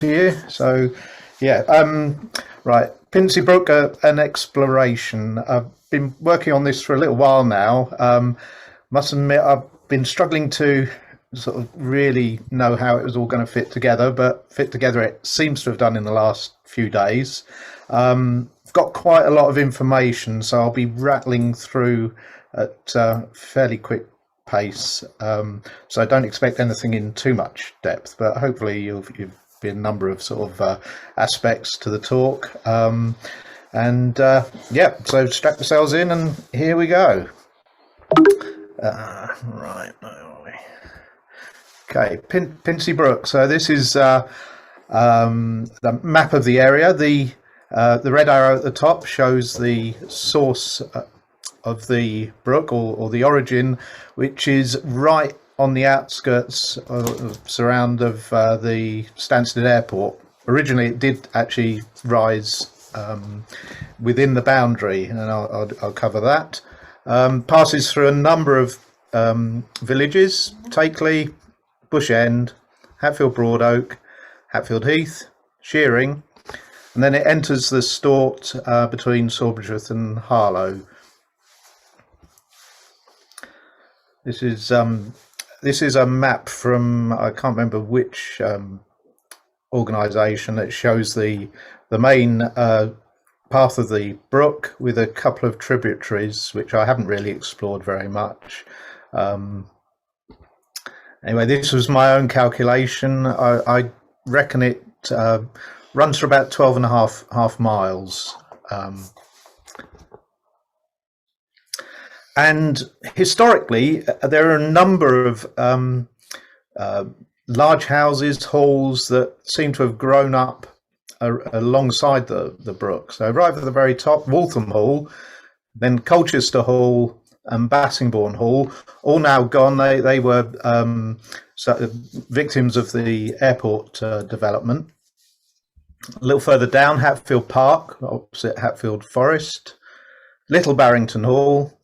to you. So, yeah, right. Pincey Brook, an exploration. I've been working on this for a little while now. Must admit, I've been struggling to sort of really know how it was all going to fit together, but fit together it seems to have done in the last few days. I've got quite a lot of information, so I'll be rattling through at fairly quick pace. So I don't expect anything in too much depth, but hopefully you'll be a number of sort of aspects to the talk. Yeah, so strap yourselves in and here we go. Right, where are we? Okay, Pincey Brook. So this is the map of the area. The red arrow at the top shows the source of the brook, or the origin, which is right on the outskirts surround of the Stansted Airport. Originally, it did actually rise within the boundary, and I'll cover that. Passes through a number of villages: Takeley, Bush End, Hatfield Broadoak, Hatfield Heath, Shearing, and then it enters the Stort between Sawbridgeworth and Harlow. This is a map from, I can't remember which organisation, that shows the main path of the brook with a couple of tributaries, which I haven't really explored very much. Anyway, this was my own calculation. I reckon it runs for about 12 and a half miles. And historically, there are a number of large houses, halls that seem to have grown up alongside the brook. So right at the very top, Waltham Hall, then Colchester Hall and Bassingbourne Hall, all now gone. They were victims of the airport development. A little further down, Hatfield Park, opposite Hatfield Forest, Little Barrington Hall,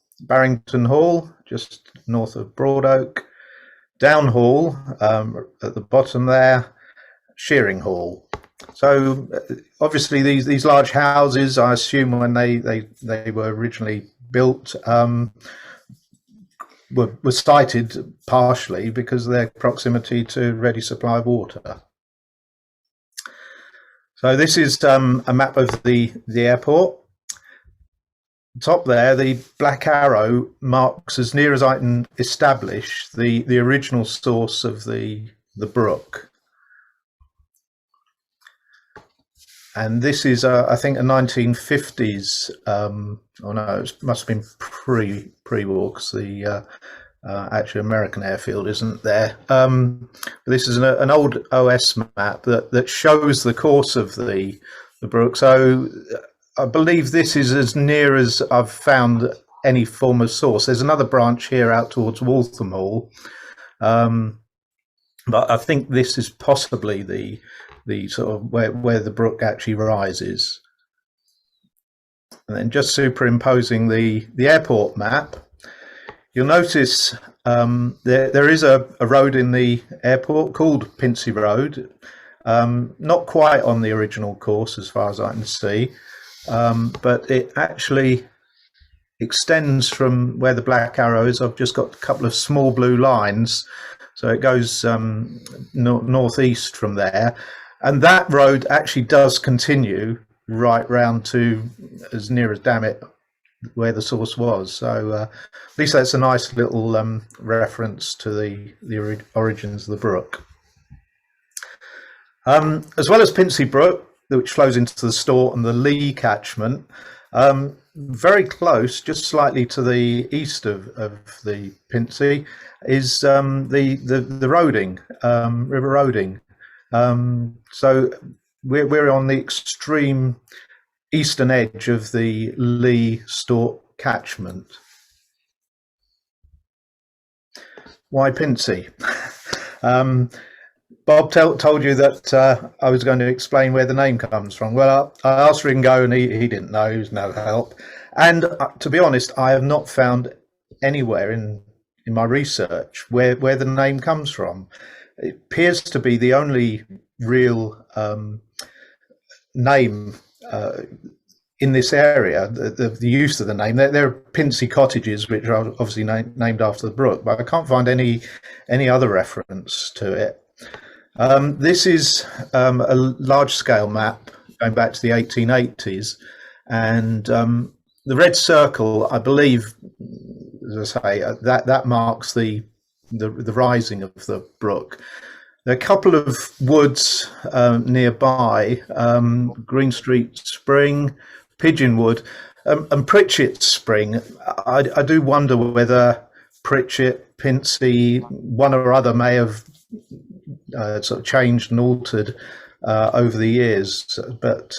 just north of Broadoak, Down Hall at the bottom there, Shearing Hall. So obviously these large houses, I assume when they were originally built, were sited partially because of their proximity to ready supply of water. So this is a map of the airport. Top there, the black arrow marks, as near as I can establish, the original source of the brook. And this is, I think, a 1950s. Oh no, it must have been pre-war, because the actual American airfield isn't there. This is an old OS map that shows the course of the brook. So I believe this is as near as I've found any form of source. There's another branch here out towards Waltham Hall, but I think this is possibly the sort of where the brook actually rises. And then just superimposing the airport map, you'll notice there is a road in the airport called Pincey Road, not quite on the original course as far as I can see. But it actually extends from where the black arrow is. I've just got a couple of small blue lines, so it goes northeast from there, and that road actually does continue right round to as near as Dammit where the source was. So at least that's a nice little reference to the origins of the brook. As well as Pincey Brook, which flows into the Stort and the Lee catchment, very close, just slightly to the east of the Pincey, is the Roding, River Roding. So we're on the extreme eastern edge of the Lee Stort catchment. Why Pincey? Bob told you that I was going to explain where the name comes from. Well, I asked Ringo and he didn't know. He was no help. And to be honest, I have not found anywhere in my research where the name comes from. It appears to be the only real name in this area, the use of the name. There are Pincey cottages, which are obviously named after the brook, but I can't find any other reference to it. This is a large-scale map going back to the 1880s, and the red circle, I believe, as I say, that marks the rising of the brook. There are a couple of woods nearby, Green Street Spring, Pigeonwood, and Pritchett Spring. I do wonder whether Pritchett, Pincey, one or other may have sort of changed and altered over the years. But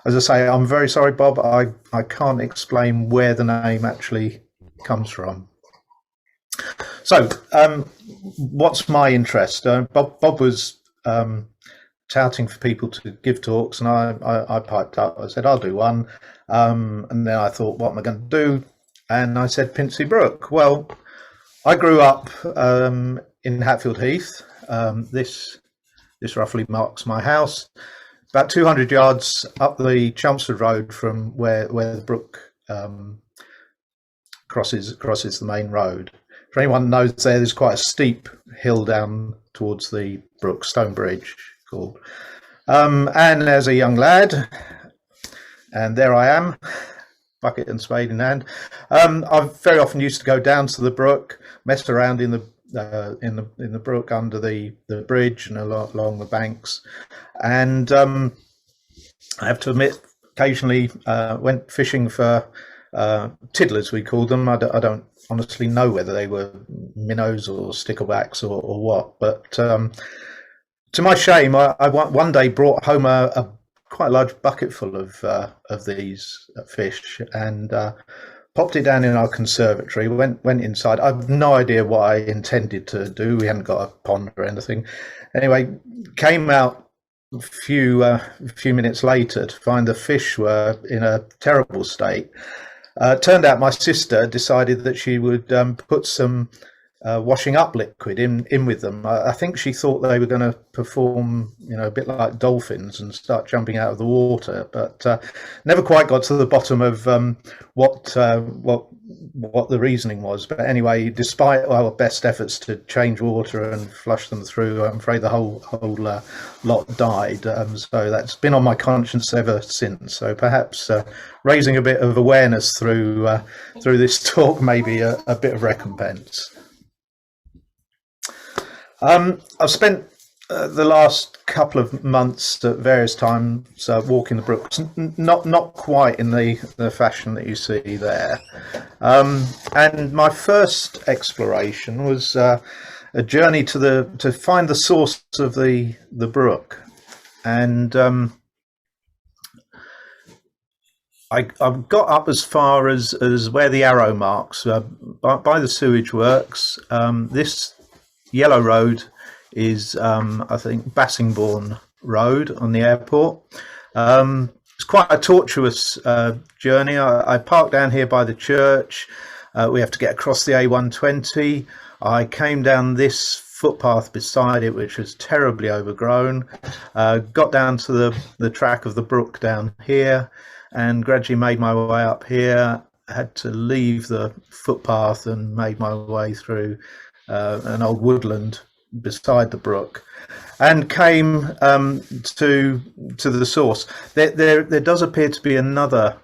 as I say, I'm very sorry, Bob, I can't explain where the name actually comes from. So, what's my interest? Bob was touting for people to give talks, and I piped up. I said, I'll do one. And then I thought, what am I going to do? And I said, Pincey Brook. Well, I grew up in Hatfield Heath. This roughly marks my house. About 200 yards up the Chelmsford Road from where the brook crosses the main road. For anyone knows, there's quite a steep hill down towards the brook, Stone Bridge called. And as a young lad, and there I am, bucket and spade in hand. I very often used to go down to the brook, mess around in the brook under the bridge and along the banks, and I have to admit, occasionally went fishing for tiddlers, we called them. I don't honestly know whether they were minnows or sticklebacks or what, but to my shame, I one day brought home a quite large bucket full of these fish, and popped it down in our conservatory. Went inside. I've no idea what I intended to do. We hadn't got a pond or anything. Anyway, came out a few minutes later to find the fish were in a terrible state. Turned out my sister decided that she would put some washing up liquid in with them. I think she thought they were going to perform, a bit like dolphins and start jumping out of the water, but never quite got to the bottom of what the reasoning was. But anyway, despite our best efforts to change water and flush them through, I'm afraid the whole lot died. So that's been on my conscience ever since. So perhaps raising a bit of awareness through this talk may be a bit of recompense. I've spent the last couple of months at various times walking the brooks, not quite in the fashion that you see there. And my first exploration was a journey to find the source of the brook, and I got up as far as where the arrow marks by the sewage works. This yellow road is I think Bassingbourne Road on the airport. It's quite a tortuous journey. I parked down here by the church. We have to get across the A120. I came down this footpath beside it, which was terribly overgrown, got down to the track of the brook down here, and gradually made my way up here. Had to leave the footpath and made my way through an old woodland beside the brook, and came to the source. There does appear to be another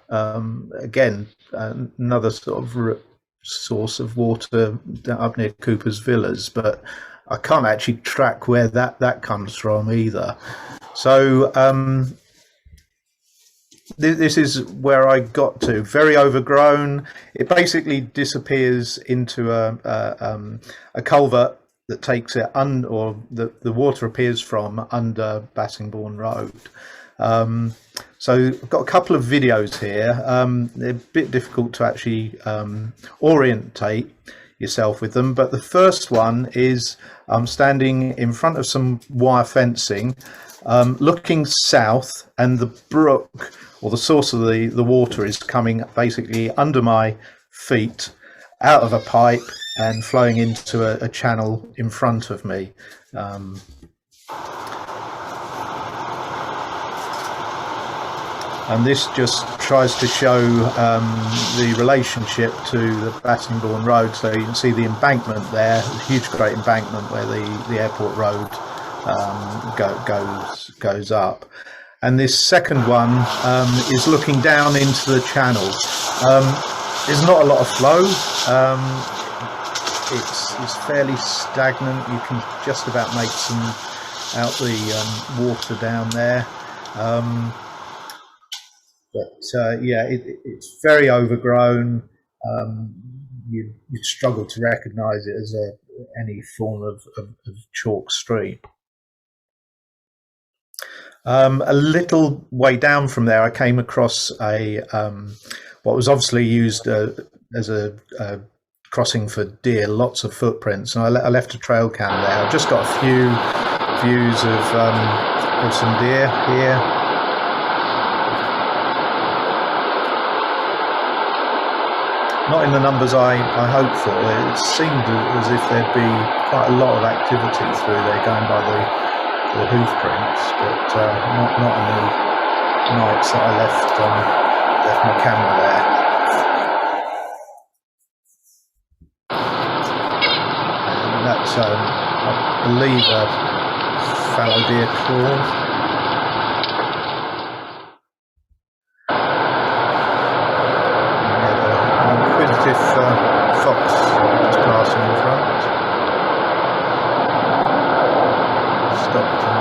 another sort of source of water up near Cooper's Villas, but I can't actually track where that comes from either. So this is where I got to. Very overgrown. It basically disappears into a culvert that takes it or the water appears from under Bassingbourne Road. So I've got a couple of videos here. They're a bit difficult to actually orientate yourself with them, but the first one is I'm standing in front of some wire fencing, looking south, and the brook, or the source of the water, is coming basically under my feet out of a pipe and flowing into a channel in front of me. and this just tries to show the relationship to the Bassingbourn Road. So you can see the embankment there, a huge great embankment where the airport road goes up. And this second one is looking down into the channel. There's not a lot of flow. It's fairly stagnant. You can just about make some out the water down there. Yeah, it's very overgrown. You'd struggle to recognise it as any form of chalk stream. A little way down from there, I came across what was obviously used as a crossing for deer, lots of footprints, and I left a trail cam there. I've just got a few views of some deer here. Not in the numbers I hoped for. It seemed as if there'd be quite a lot of activity through there going by the hoof prints, but not on the nights that I left my camera there. And that's, I believe, a fallow deer claw. Fox just passing in front. Stopped and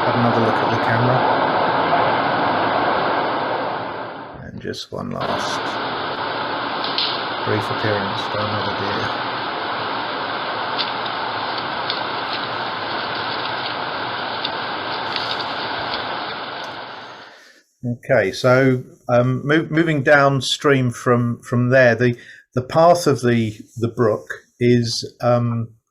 had another look at the camera. And just one last brief appearance for another deer. Okay, so moving downstream from there, the path of the brook is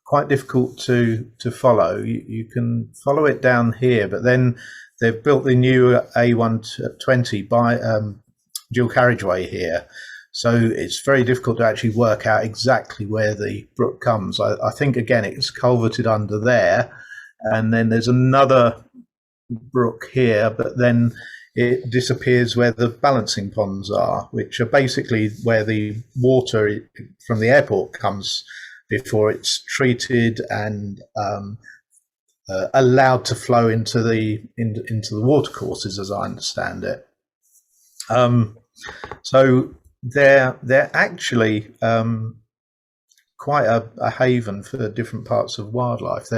quite difficult to follow. You can follow it down here, but then they've built the new A120 by dual carriageway here, so it's very difficult to actually work out exactly where the brook comes. I think again it's culverted under there, and then there's another brook here, but then it disappears where the balancing ponds are, which are basically where the water from the airport comes before it's treated and allowed to flow into the watercourses, as I understand it. So they're actually quite a haven for different parts of wildlife.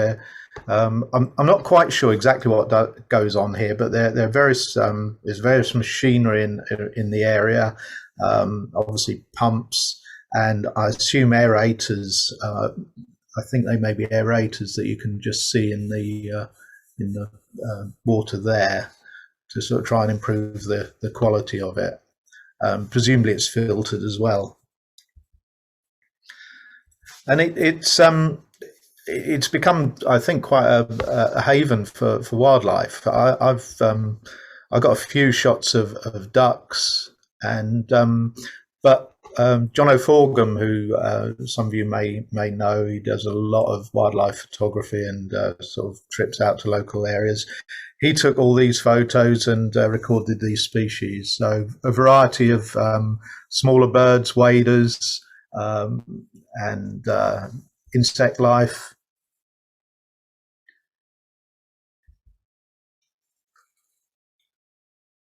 I'm not quite sure exactly what goes on here, but there's various machinery in the area. Obviously pumps, and I assume aerators. I think they may be aerators that you can just see in the water there to sort of try and improve the quality of it. Presumably it's filtered as well, and it's become, I think, quite a haven for wildlife. I've got a few shots of ducks, and but John O'Forgham, who some of you may know, he does a lot of wildlife photography and sort of trips out to local areas. He took all these photos and recorded these species. So a variety of smaller birds, waders, and insect life.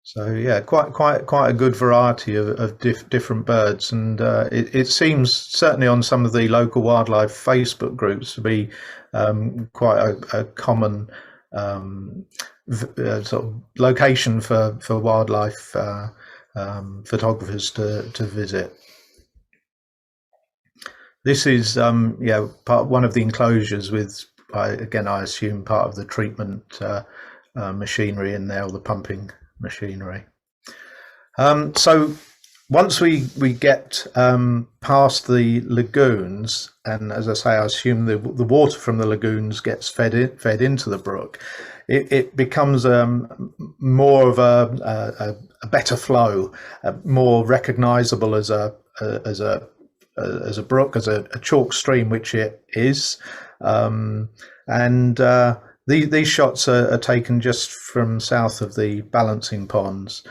So yeah, quite a good variety of different birds, and it seems certainly on some of the local wildlife Facebook groups to be quite a common sort of location for wildlife photographers to visit. This is one of the enclosures with, again, I assume part of the treatment machinery in there, or the pumping machinery. So once we get past the lagoons, and as I say, I assume the water from the lagoons gets fed into the brook, it becomes more of a better flow, more recognizable as a brook, as a chalk stream, which it is, and these shots are taken just from south of the balancing ponds.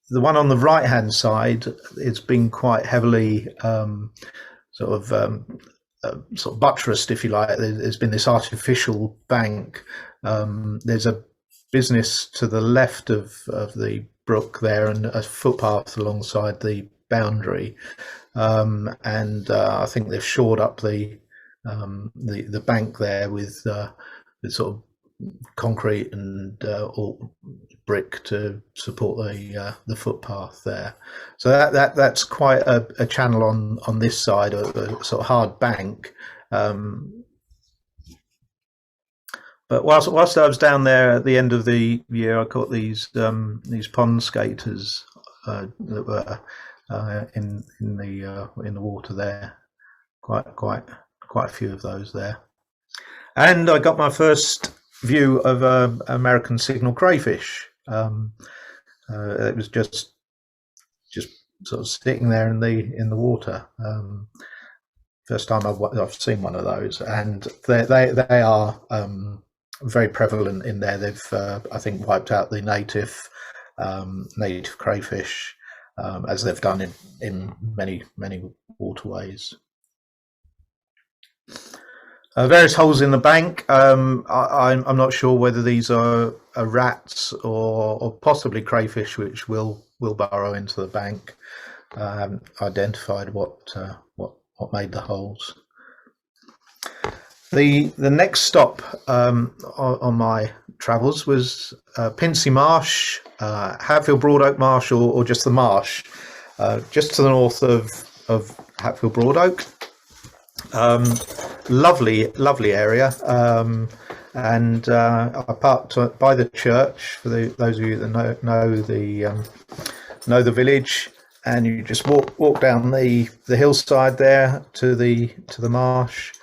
The one on the right hand side, it's been quite heavily sort of buttressed, if you like. There's been this artificial bank. There's a business to the left of the brook there, and a footpath alongside the boundary. And I think they've shored up the bank there with sort of concrete and or brick to support the footpath there. So that's quite a channel on this side, a sort of hard bank. But whilst I was down there at the end of the year, I caught these pond skaters that were in the water there. Quite a few of those there. And I got my first view of American signal crayfish. It was just sort of sitting there in the water. First time I've seen one of those, and they are very prevalent in there. They've I think wiped out the native crayfish, as they've done in many waterways. Various holes in the bank. I'm not sure whether these are rats or possibly crayfish, which will burrow into the bank. I haven't identified what made the holes. The next stop on my travels was Pincey Marsh, Hatfield Broad Oak Marsh, or just the marsh, just to the north of Hatfield Broad Oak. Lovely area, and I parked by the church. For those of you that know the village, and you just walk down the hillside there to the marsh.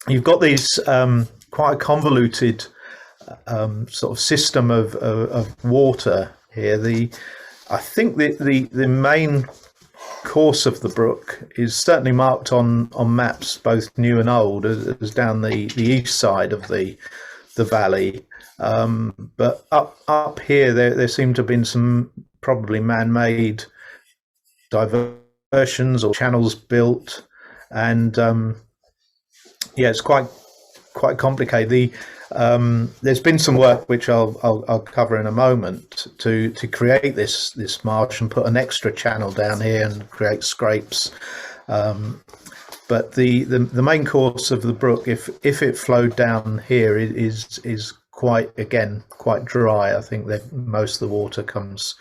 You've got these quite a convoluted sort of system of water here. I think the main course of the brook is certainly marked on maps, both new and old, as down the east side of the valley. But up here, there seem to have been some probably man-made diversions or channels built, and yeah, it's quite complicated. There's been some work which I'll cover in a moment to create this marsh and put an extra channel down here and create scrapes. But the main course of the brook, if it flowed down here, is quite dry. I think that most of the water comes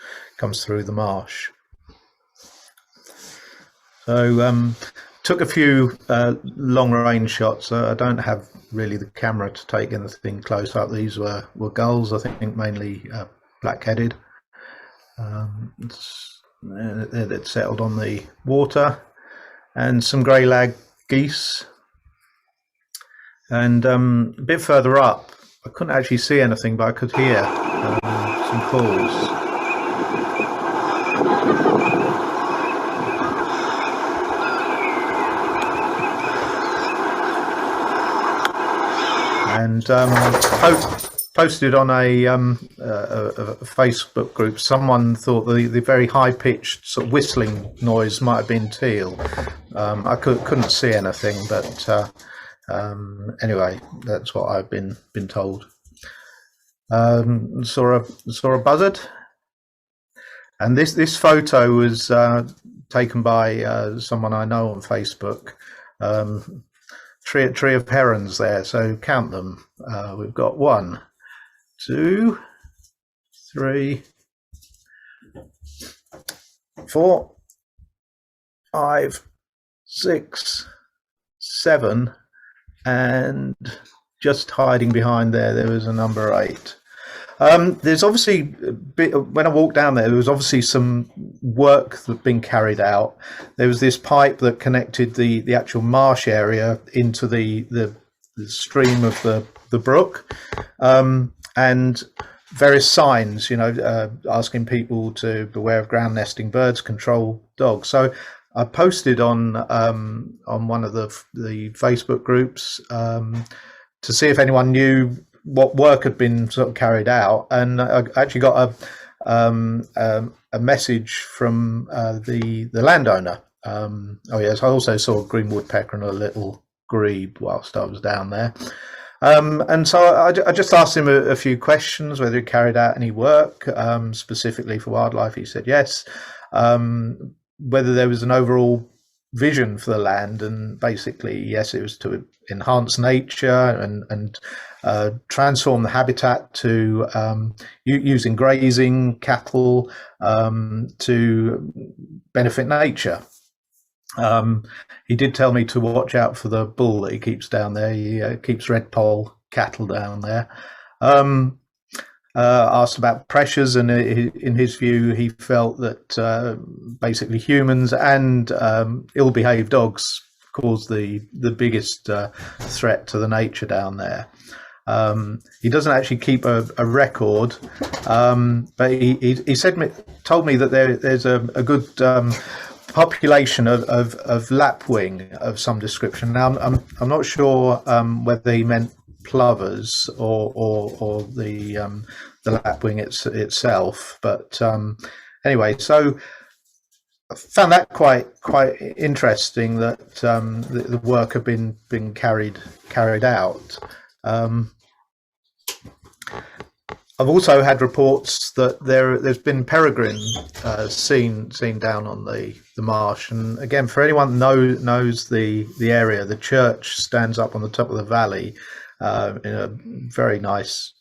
through the marsh. So took a few long range shots. I don't have really the camera to take anything close up. These were gulls, I think mainly black-headed. That settled on the water, and some grey lag geese. And a bit further up, I couldn't actually see anything, but I could hear some calls. And posted on a Facebook group, someone thought the very high-pitched sort of whistling noise might have been teal. I couldn't see anything, but anyway, that's what I've been told. Saw a buzzard, and this photo was taken by someone I know on Facebook. Tree of herons there, so count them. We've got 1, 2, 3, 4, 5, 6, 7, and just hiding behind there was a number 8. There's obviously when I walked down there was obviously some work that had been carried out. There was this pipe that connected the actual marsh area into the stream of the brook, and various signs, asking people to beware of ground nesting birds, control dogs. So I posted on one of the Facebook groups to see if anyone knew what work had been sort of carried out, and I actually got a message from the landowner. Oh yes, I also saw a green woodpecker and a little grebe whilst I was down there. And so I just asked him a few questions, whether he carried out any work specifically for wildlife. He said yes. Whether there was an overall vision for the land, and basically yes, it was to enhance nature and transform the habitat to using grazing cattle to benefit nature. He did tell me to watch out for the bull that he keeps down there. He keeps red poll cattle down there. Asked about pressures, and in his view, he felt that basically humans and ill-behaved dogs cause the biggest threat to the nature down there. He doesn't actually keep a record, but he told me that there's a good population of lapwing of some description. Now I'm not sure whether he meant plovers or the lapwing itself, but anyway, so I found that quite interesting that the work had been carried out. I've also had reports that there's been peregrine seen down on the marsh, and again, for anyone that knows the area, the church stands up on the top of the valley in a very nice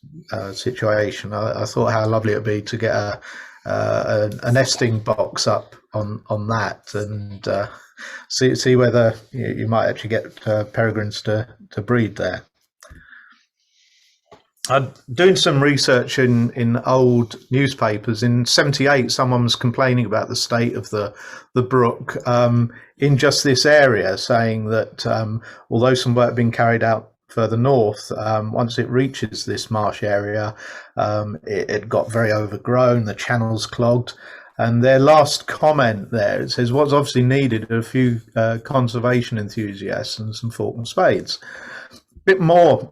situation. I thought how lovely it would be to get a nesting box up on that and see whether you might actually get peregrines to breed there. I'm doing some research in old newspapers. In '78, someone was complaining about the state of the brook in just this area, saying that although some work had been carried out further north, once it reaches this marsh area, it got very overgrown, the channels clogged. And their last comment there, it says, what's obviously needed are a few conservation enthusiasts and some fork and spades. A bit more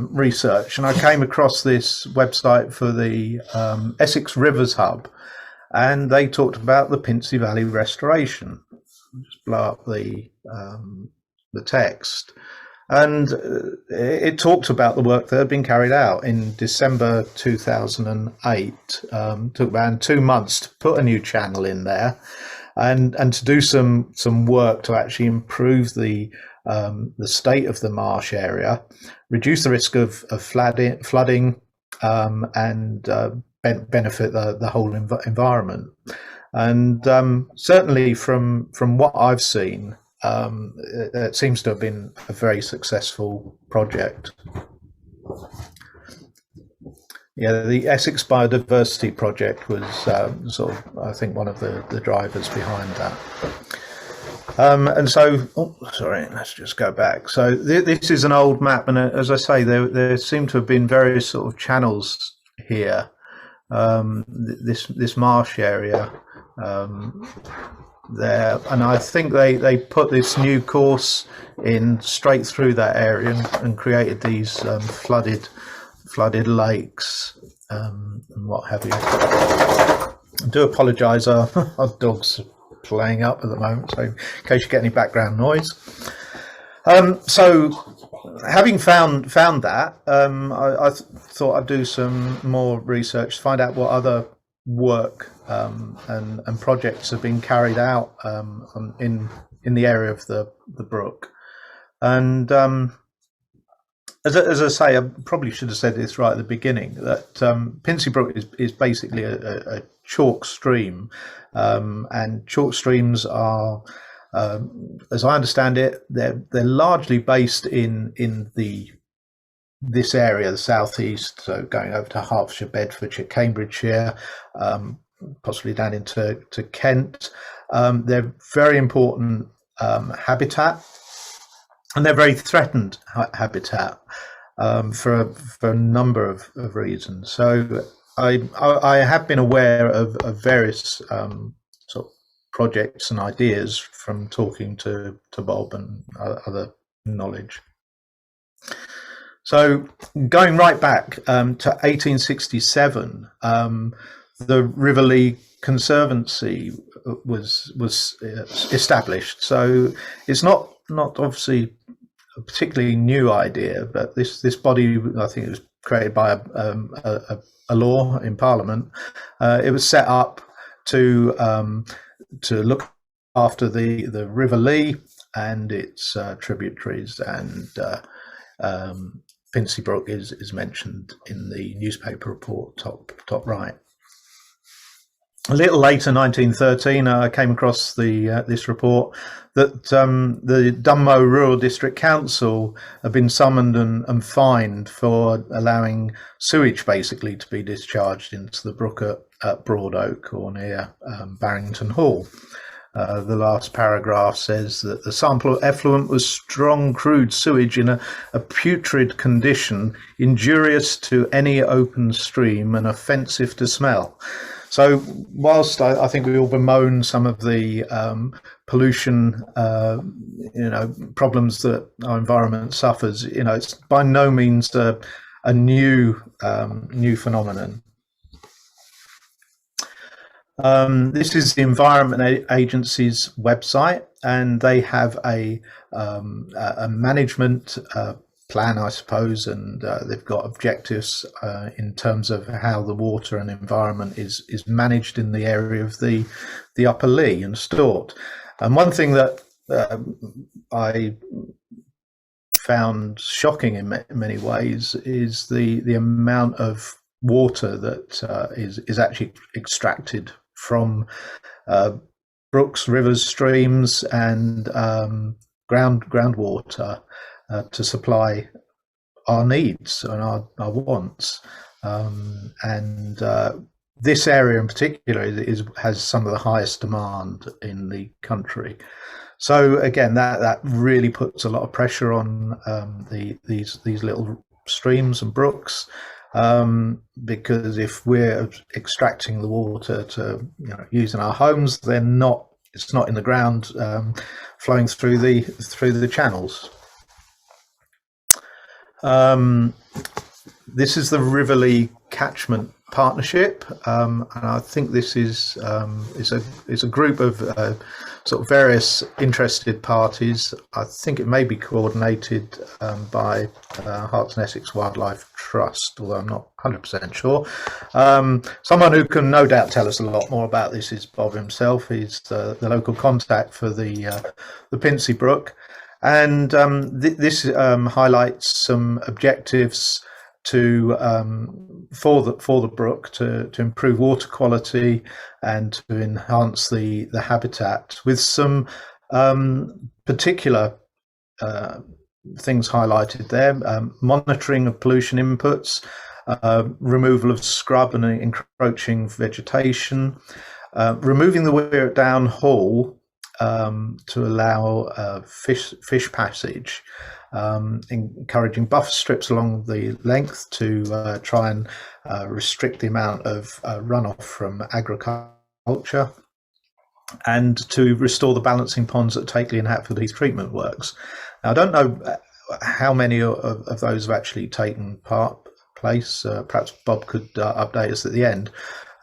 research, and I came across this website for the Essex Rivers Hub, and they talked about the Pincey Valley restoration. Just blow up the text, and it talked about the work that had been carried out in December 2008. Took about 2 months to put a new channel in there, and to do some work to actually improve the state of the marsh area, reduce the risk of flooding, and benefit the whole environment. And certainly from what I've seen, it seems to have been a very successful project. Yeah, the Essex Biodiversity Project was sort of, I think, one of the drivers behind that. And so, sorry, let's just go back. So this is an old map, and as I say, there seem to have been various sort of channels here. This marsh area there, and I think they put this new course in straight through that area and created these flooded lakes and what have you. I do apologise, our dogs playing up at the moment, so in case you get any background noise. So having found that, I thought I'd do some more research to find out what other work and projects have been carried out in the area of the brook. And as I say, I probably should have said this right at the beginning, that Pincey Brook is basically a chalk stream, and chalk streams are, as I understand it, they're largely based in this area, the southeast, so going over to Hertfordshire, Bedfordshire, Cambridgeshire, possibly down into Kent. They're very important habitat, and they're very threatened habitat for a number of reasons. So I have been aware of various sort of projects and ideas from talking to Bob and other knowledge. So going right back to 1867, the River Lee Conservancy was established. So it's not obviously a particularly new idea, but this body, I think it was created by a law in Parliament. It was set up to look after the River Lee and its tributaries, and Pincey Brook is mentioned in the newspaper report, top right. A little later, 1913, I came across this report that the Dunmow Rural District Council have been summoned and fined for allowing sewage basically to be discharged into the brook at Broad Oak, or near Barrington Hall. The last paragraph says that the sample of effluent was strong crude sewage in a putrid condition, injurious to any open stream and offensive to smell. So whilst I think we all bemoan some of the pollution, problems that our environment suffers, it's by no means a new phenomenon. This is the Environment Agency's website, and they have a management plan, I suppose, and they've got objectives in terms of how the water and environment is managed in the area of the Upper Lee and Stort. And one thing that I found shocking in many ways is the amount of water that is actually extracted from brooks, rivers, streams, and groundwater to supply our needs and our wants. This area in particular has some of the highest demand in the country. So again, that really puts a lot of pressure on these little streams and brooks, because if we're extracting the water to use in our homes, then it's not in the ground, flowing through the channels. This is the River Lee Catchment Partnership, and I think this is a group of sort of various interested parties. I think it may be coordinated by Herts and Essex Wildlife Trust, although I'm not 100% sure. Someone who can no doubt tell us a lot more about this is Bob himself. He's the local contact for the Pincey Brook. And this highlights some objectives for the brook to improve water quality and to enhance the habitat, with some particular things highlighted there: monitoring of pollution inputs, removal of scrub and encroaching vegetation, removing the weir down hall to allow fish passage, encouraging buffer strips along the length to try and restrict the amount of runoff from agriculture, and to restore the balancing ponds at Takeley and Hatfield Heath treatment works. Now, I don't know how many of those have actually taken place. Perhaps Bob could update us at the end.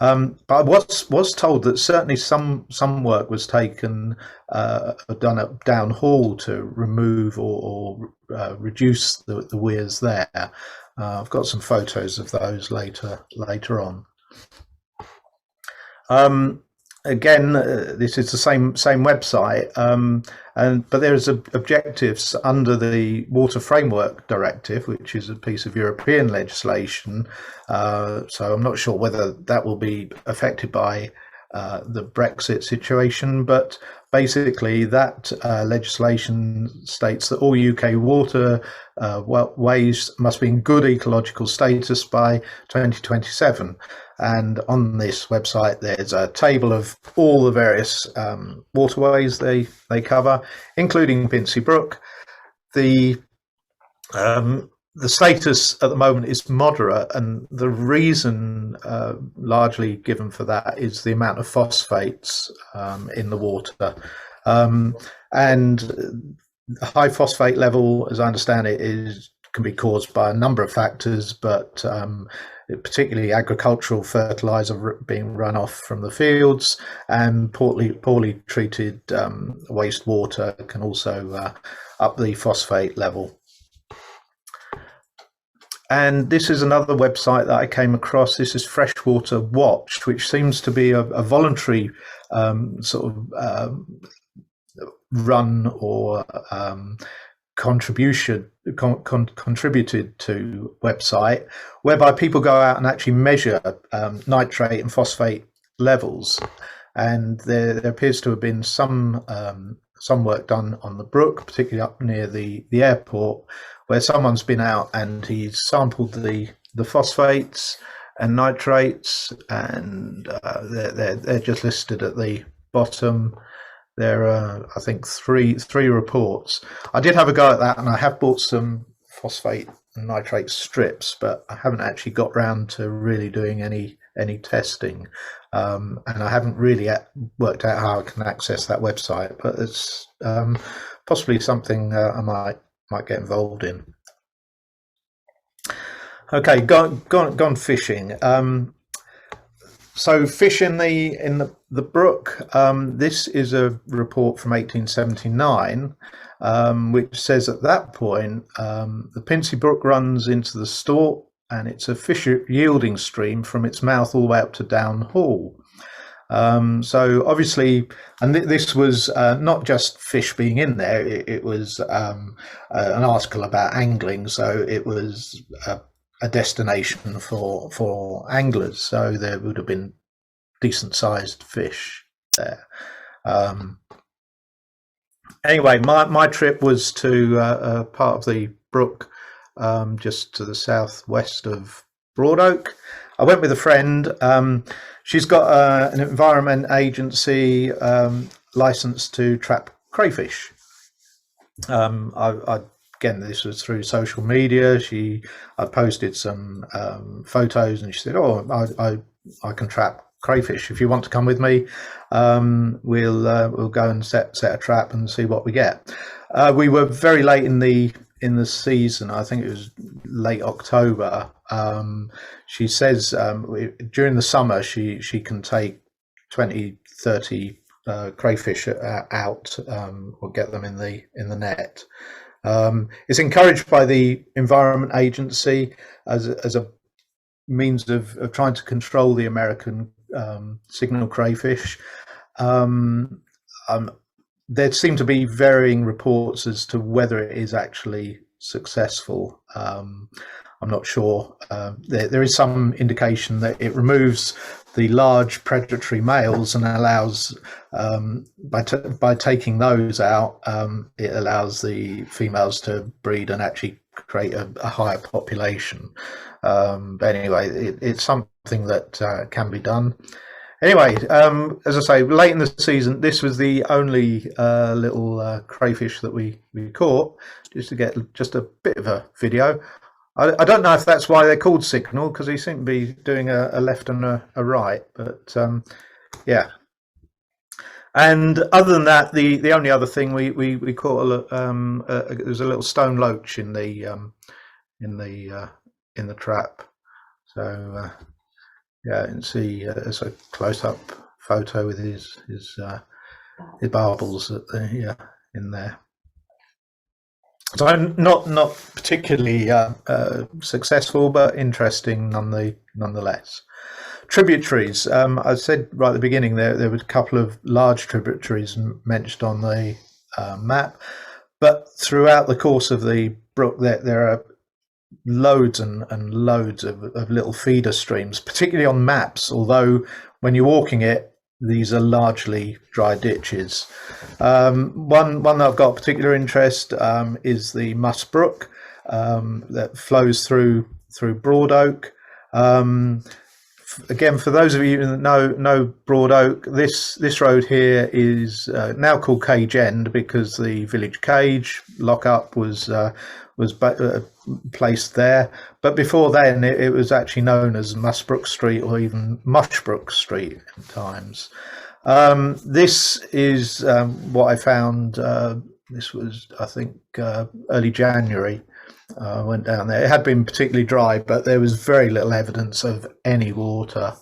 But I was told that certainly some work was taken, done at Down Hall to remove or reduce the weirs there. I've got some photos of those later on. Again, this is the same website, but there's objectives under the Water Framework Directive, which is a piece of European legislation. So I'm not sure whether that will be affected by the Brexit situation, but basically that legislation states that all UK waterways must be in good ecological status by 2027. And on this website, there's a table of all the various waterways they cover, including Pincey Brook. The the status at the moment is moderate, and the reason largely given for that is the amount of phosphates in the water. And high phosphate level, as I understand it, can be caused by a number of factors, but particularly agricultural fertilizer being run off from the fields, and poorly treated wastewater can also up the phosphate level. And this is another website that I came across. This is Freshwater Watch, which seems to be a voluntary sort of run or contributed to website, whereby people go out and actually measure nitrate and phosphate levels. And there appears to have been some work done on the brook, particularly up near the airport, where someone's been out and he's sampled the phosphates and nitrates, and they're just listed at the bottom. There are, I think, three reports. I did have a go at that, and I have bought some phosphate and nitrate strips, but I haven't actually got round to really doing any testing, and I haven't really yet worked out how I can access that website. But it's possibly something I might get involved in. Okay, gone fishing. So fish in the brook. This is a report from 1879, which says at that point the Pincey Brook runs into the Stort, and it's a fish yielding stream from its mouth all the way up to Down Hall. So obviously, and this was not just fish being in there, it was an article about angling, so it was a destination for anglers, so there would have been decent sized fish there. Anyway, my trip was to a part of the brook just to the southwest of Broadoak. I went with a friend. She's got an environment agency license to trap crayfish. Again, this was through social media. I posted some photos, and she said, "Oh, I can trap crayfish. If you want to come with me, we'll go and set a trap and see what we get." We were very late in the season. I think it was late October. She says during the summer she can take 20, 30 crayfish out or get them in the net. It's encouraged by the Environment Agency as a means of trying to control the American signal crayfish. There seem to be varying reports as to whether it is actually successful. I'm not sure. There is some indication that it removes the large predatory males and allows, by taking those out, it allows the females to breed and actually create a higher population. But anyway, it's something that can be done. Anyway, as I say, late in the season, this was the only little crayfish that we caught, just to get just a bit of a video. I don't know if that's why they're called signal, because he seemed to be doing a left and a right, but yeah. And other than that, the only other thing we caught there's a little stone loach in the trap. So yeah, you can see it's a close-up photo with his barbels in there. So not particularly successful, but interesting nonetheless. Tributaries. I said right at the beginning there was a couple of large tributaries mentioned on the map, but throughout the course of the brook there are loads and loads of little feeder streams, particularly on maps, although when you're walking it, these are largely dry ditches. One that I've got particular interest is the Muss Brook that flows through Broadoak. again, for those of you that know Broad Oak, this road here is now called Cage End because the village cage lockup was placed there. But before then, it was actually known as Musbrook Street or even Mushbrook Street at times. This is what I found. This was, I think, early January. I went down there. It had been particularly dry, but there was very little evidence of any water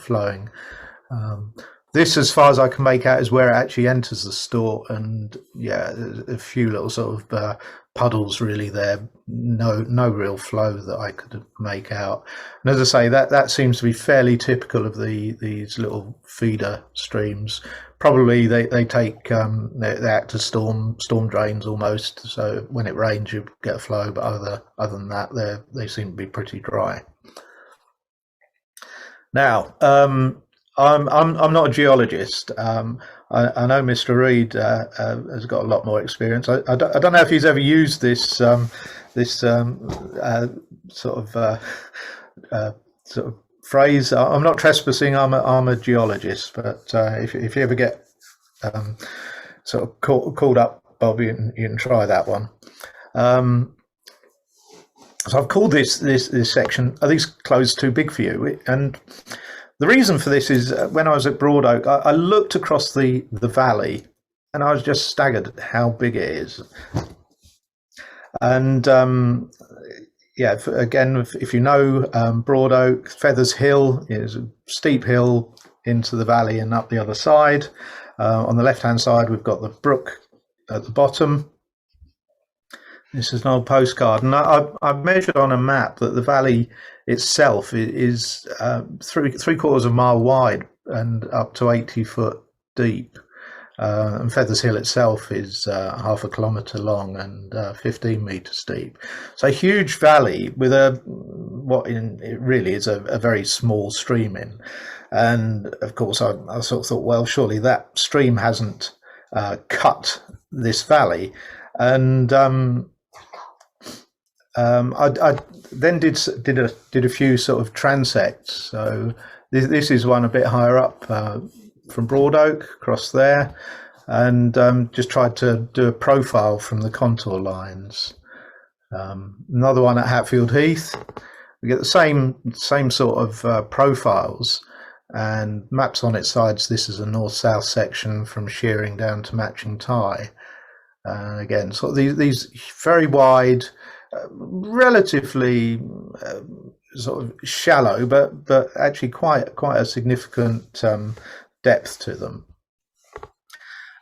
flowing. This, as far as I can make out, is where it actually enters the Stort, and yeah, a few little sort of puddles really there. No real flow that I could make out. And as I say, that seems to be fairly typical of these little feeder streams. Probably they take they act as storm drains almost. So when it rains, you get a flow, but other than that, they seem to be pretty dry. Now, I'm not a geologist. I know Mr. Reed has got a lot more experience. I don't know if he's ever used this sort of phrase. I'm not trespassing. I'm a geologist. But if you ever get sort of called up, Bob, you can try that one. So I've called this section, "Are these clothes too big for you?" And the reason for this is when I was at Broad Oak, I looked across the valley and I was just staggered at how big it is. And yeah, again, if you know Broad Oak, Feathers Hill is a steep hill into the valley and up the other side. On the left-hand side, we've got the brook at the bottom. This is an old postcard, and I've measured on a map that the valley itself is 3/4 of a mile wide and up to 80 foot deep. And Feathers Hill itself is 1/2 kilometre long and 15 metres deep. So a huge valley with it really is a very small stream in. And of course, I sort of thought, well, surely that stream hasn't cut this valley. And I then did a few sort of transects. So this is one a bit higher up from Broad Oak across there, and just tried to do a profile from the contour lines. Another one at Hatfield Heath. We get the same sort of profiles and maps on its sides. This is a north-south section from Shearing down to Matching Tie. Again, sort of these very wide, relatively sort of shallow, but actually quite a significant depth to them.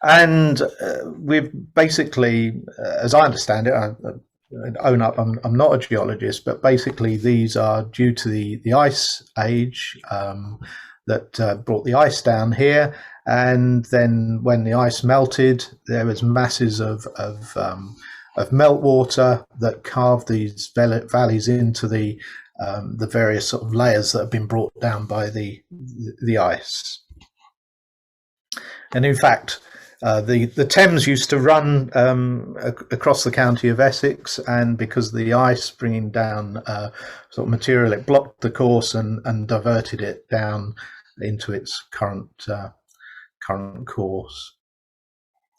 And we've basically, as I understand it, I own up, I'm not a geologist, but basically these are due to the ice age that brought the ice down here. And then when the ice melted, there was masses of meltwater that carved these valleys into the various sort of layers that have been brought down by the ice. And in fact, the Thames used to run across the county of Essex, and because of the ice bringing down sort of material, it blocked the course and diverted it down into its current course.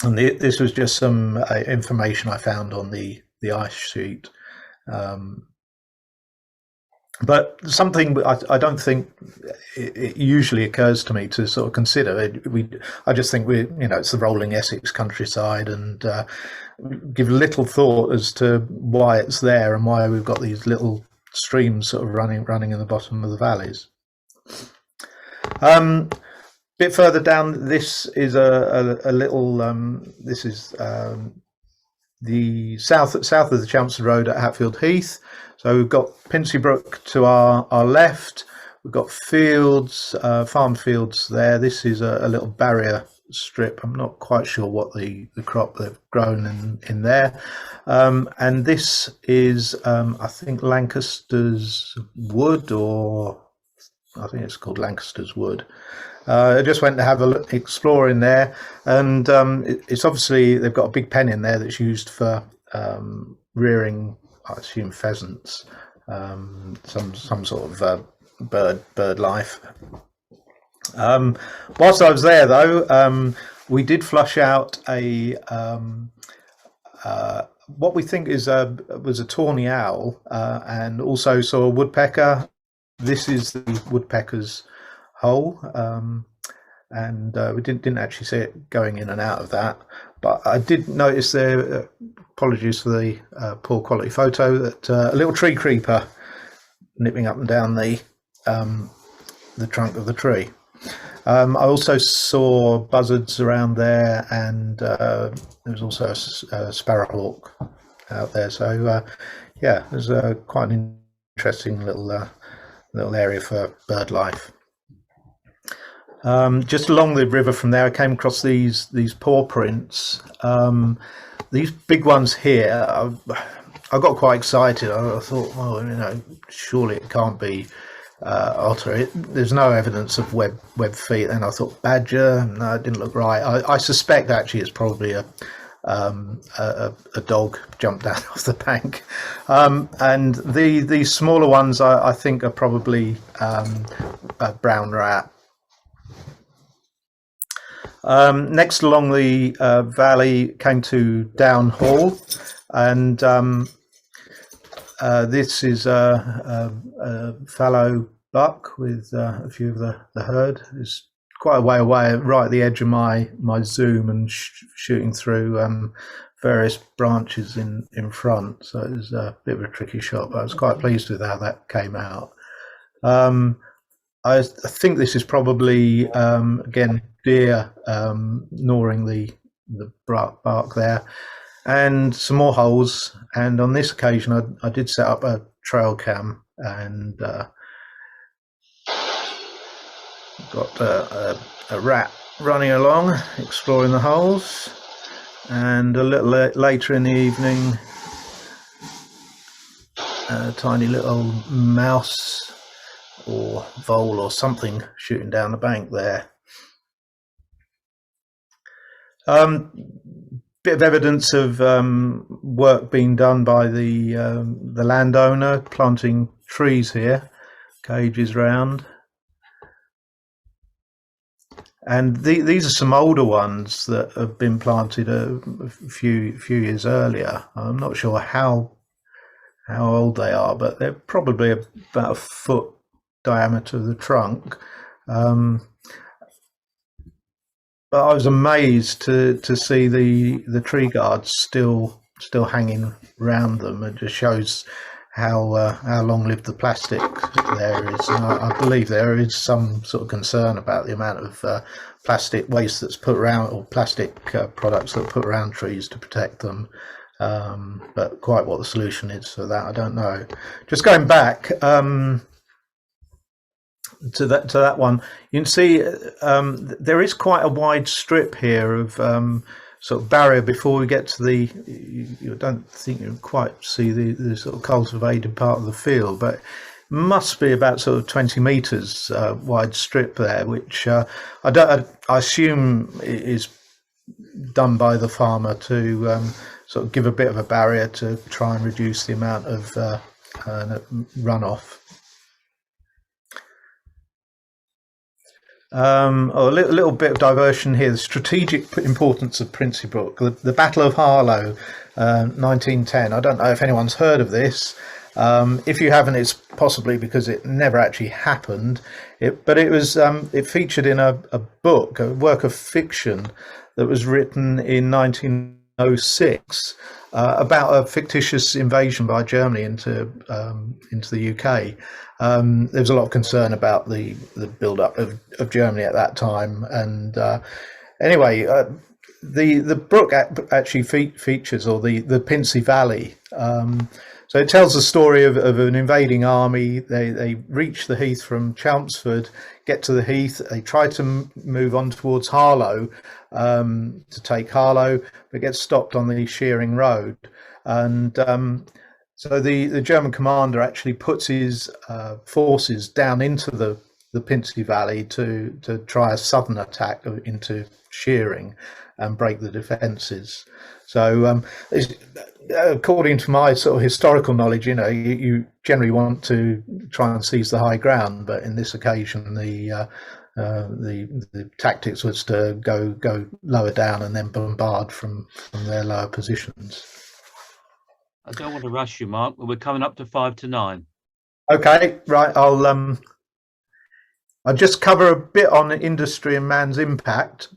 And this was just some information I found on the ice sheet. But something I don't think it usually occurs to me to sort of consider. I just think it's the rolling Essex countryside, and give little thought as to why it's there and why we've got these little streams sort of running in the bottom of the valleys. Bit further down, this is a little. This is the south of the Chelmsford Road at Hatfield Heath. So we've got Pincey Brook to our left. We've got fields, farm fields there. This is a little barrier strip. I'm not quite sure what the crop they've grown in there. And this is, I think, Lancaster's Wood, or I think it's called Lancaster's Wood. I just went to have a look, explore in there, and it's obviously they've got a big pen in there that's used for rearing, I assume, pheasants, some sort of bird life. Whilst I was there, though, we did flush out a what we think was a tawny owl, and also saw a woodpecker. This is the woodpecker's hole, and we didn't actually see it going in and out of that. But I did notice there. Apologies for the poor quality photo. That a little tree creeper nipping up and down the trunk of the tree. I also saw buzzards around there, and there was also a sparrowhawk out there. So yeah, there's quite an interesting little area for bird life. Just along the river from there, I came across these paw prints. These big ones here, I got quite excited. I thought, well, you know, surely it can't be otter. There's no evidence of web feet. And I thought badger. No, it didn't look right. I suspect actually it's probably a dog jumped down off the bank. And these smaller ones, I think, are probably a brown rat. Next along the valley came to Down Hall, and this is a fallow buck with a few of the herd. It's quite a way away, right at the edge of my zoom, and shooting through various branches in front. So it was a bit of a tricky shot, but I was quite pleased with how that came out. I think this is probably again deer gnawing the bark there, and some more holes. And on this occasion, I did set up a trail cam and got a rat running along, exploring the holes. And a little later in the evening, a tiny little mouse or vole or something shooting down the bank there. Bit of evidence of work being done by the landowner, planting trees here, cages round. And these are some older ones that have been planted a few years earlier. I'm not sure how old they are, but they're probably about a foot diameter of the trunk. But I was amazed to see the tree guards still hanging around them. It just shows how long-lived the plastic there is. And I believe there is some sort of concern about the amount of plastic waste that's put around, or plastic products that are put around trees to protect them. But quite what the solution is for that, I don't know. Just going back to that one, you can see there is quite a wide strip here of sort of barrier before we get to the. You don't think you quite see the sort of cultivated part of the field, but it must be about sort of 20 meters wide strip there, which I assume is done by the farmer to sort of give a bit of a barrier to try and reduce the amount of runoff. A little bit of diversion here. The strategic importance of Pincey Brook, the Battle of Harlow, 1910. I don't know if anyone's heard of this. If you haven't, it's possibly because it never actually happened. But it was. It featured in a book, a work of fiction that was written in 1906 about a fictitious invasion by Germany into the UK. There was a lot of concern about the build-up of Germany at that time, and anyway, the brook actually features, or the Pincey Valley. So it tells the story of an invading army. They reach the heath from Chelmsford, get to the heath. They try to move on towards Harlow to take Harlow, but get stopped on the Shearing Road, and so the German commander actually puts his forces down into the the Pincey Valley to try a southern attack into Shearing and break the defences. So, according to my sort of historical knowledge, you generally want to try and seize the high ground, but in this occasion, the tactics was to go lower down and then bombard from their lower positions. I don't want to rush you, Mark, but we're coming up to 5 to 9. Okay, right. I'll just cover a bit on industry and man's impact.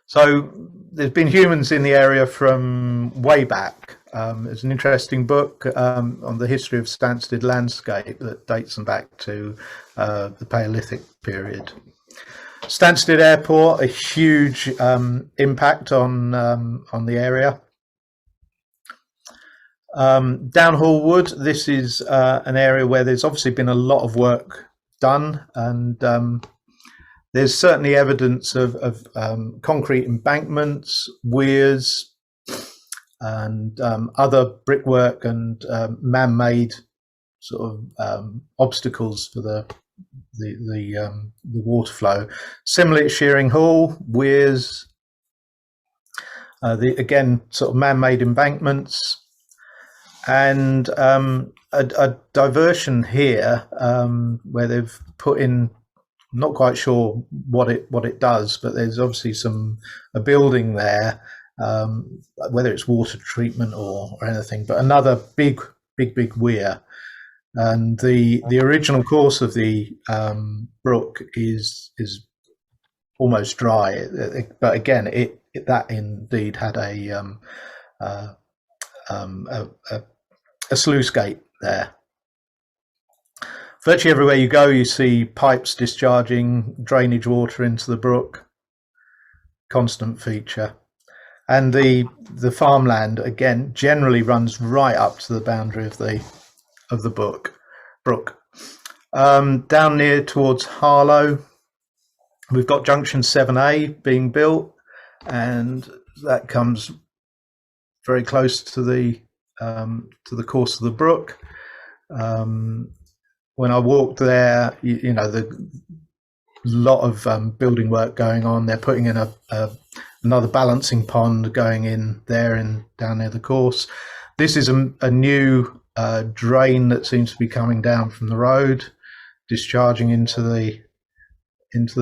So there's been humans in the area from way back. There's an interesting book on the history of Stansted landscape that dates them back to the Paleolithic period. Stansted Airport, a huge impact on the area. Downhall Wood, this is an area where there's obviously been a lot of work done, and there's certainly evidence of concrete embankments, weirs, and other brickwork and man-made sort of obstacles for the water flow. Similarly at Shearing Hall, weirs, again sort of man-made embankments, and a diversion here where they've put in. Not quite sure what it does, but there's obviously a building there, whether it's water treatment or anything. But another big weir, and the original course of the brook is almost dry. But again, that indeed had a sluice gate there. Virtually everywhere you go, you see pipes discharging drainage water into the brook. Constant feature. And the farmland, again, generally runs right up to the boundary of the brook. Down near towards Harlow, we've got Junction 7A being built, and that comes very close to the course of the brook. When I walked there, the lot of building work going on. They're putting in another balancing pond going in there and down near the course. This is a new drain that seems to be coming down from the road, discharging into the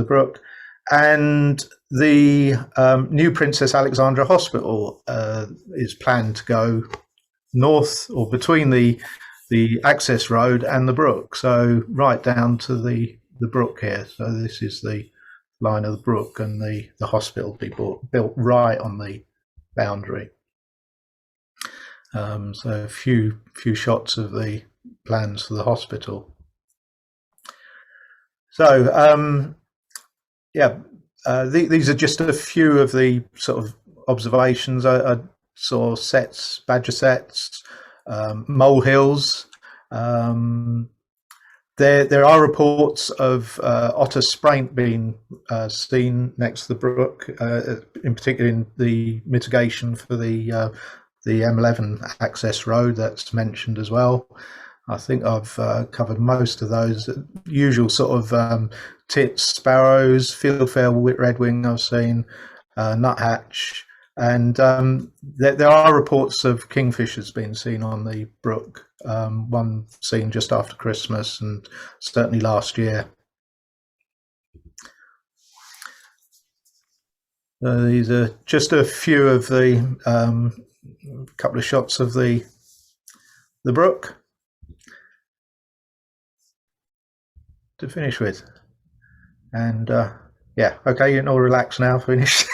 brook. And the new Princess Alexandra Hospital is planned to go north or between the access road and the brook, so right down to the brook here. So this is the line of the brook, and the hospital will be built right on the boundary. So a few shots of the plans for the hospital. So these are just a few of the sort of observations. I saw badger setts, molehills. There are reports of otter spraint being seen next to the brook, in particular in the mitigation for the M11 access road that's mentioned as well. I think I've covered most of those. Usual sort of tits, sparrows, fieldfare redwing I've seen, nuthatch. And there are reports of kingfishers being seen on the brook, one seen just after Christmas and certainly last year. These are just a few of the couple of shots of the brook to finish with. And yeah, okay, you can all relax now, finished.